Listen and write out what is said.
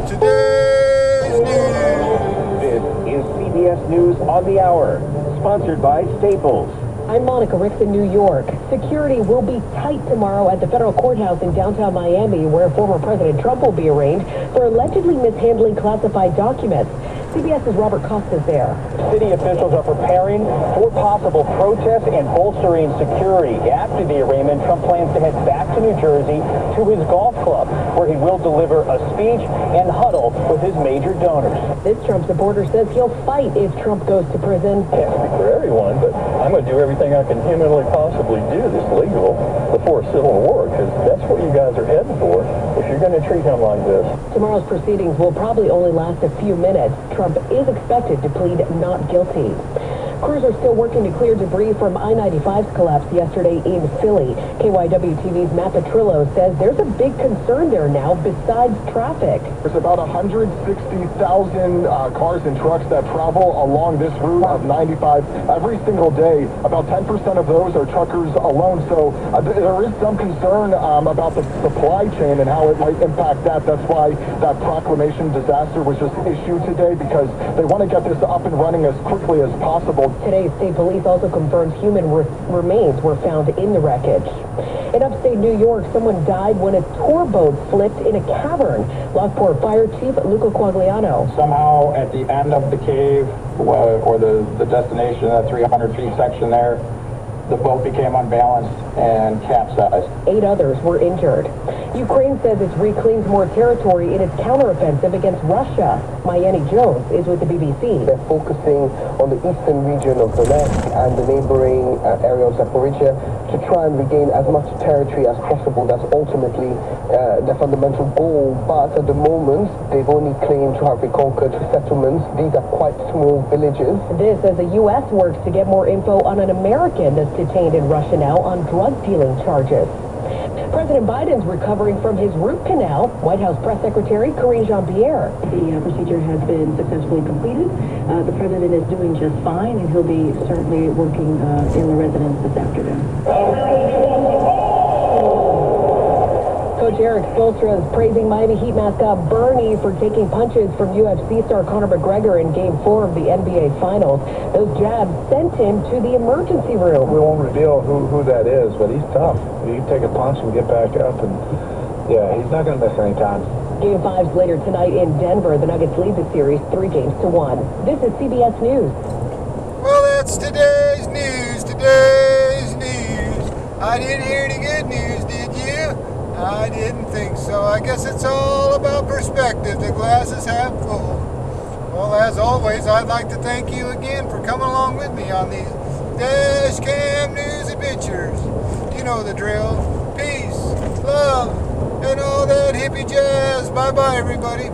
today's news. This is CBS News on the Hour, sponsored by Staples. I'm Monica Ricks in New York. Security will be tight tomorrow at the federal courthouse in downtown Miami, where former President Trump will be arraigned for allegedly mishandling classified documents. CBS's Robert Costa's there. City officials are preparing for possible protests and bolstering security. After the arraignment, Trump plans to head back to New Jersey to his golf club, where he will deliver a speech and huddle with his major donors. This Trump supporter says he'll fight if Trump goes to prison. Can't speak for everyone, but I'm going to do everything I can humanly possibly do that's legal before civil war, because that's what you guys are heading for if you're going to treat him like this. Tomorrow's proceedings will probably only last a few minutes. Trump is expected to plead not guilty. Crews are still working to clear debris from I-95's collapse yesterday in Philly. KYW-TV's Matt Petrillo says there's a big concern there now besides traffic. There's about 160,000 cars and trucks that travel along this route of 95 every single day. About 10% of those are truckers alone. So there is some concern about the supply chain and how it might impact that. That's why that proclamation disaster was just issued today, because they want to get this up and running as quickly as possible. Today, state police also confirmed human remains were found in the wreckage. In upstate New York, someone died when a tour boat slipped in a cavern. Lockport Fire Chief Luca Quagliano. Somehow at the end of the cave, or the destination, that 300 feet section there, the boat became unbalanced and capsized. 8 others were injured. Ukraine says it's reclaimed more territory in its counteroffensive against Russia. Mayeni Jones is with the BBC. They're focusing on the eastern region of Donetsk and the neighboring area of Zaporizhia to try and regain as much territory as possible. That's ultimately their fundamental goal. But at the moment, they've only claimed to have reconquered settlements. These are quite small villages. This as the U.S. works to get more info on an American that's detained in Russia now on drug dealing charges. President Biden's recovering from his root canal. White House Press Secretary Karine Jean-Pierre. The procedure has been successfully completed. The president is doing just fine, and he'll be certainly working in the residence this afternoon. Coach Eric Spoelstra is praising Miami Heat mascot Bernie for taking punches from UFC star Conor McGregor in Game 4 of the NBA Finals. Those jabs sent him to the emergency room. We won't reveal who that is, but he's tough. You can take a punch and get back up, and yeah, he's not going to miss any time. Game 5's later tonight in Denver. The Nuggets lead the series 3-1. This is CBS News. Well, that's today's news. Today's news. I didn't hear any good news, did you? I didn't think so. I guess it's all about perspective. The glass is half full. Well, as always, I'd like to thank you again for coming along with me on these Dash Cam News adventures. You know the drill. Peace, love, and all that hippie jazz. Bye-bye, everybody.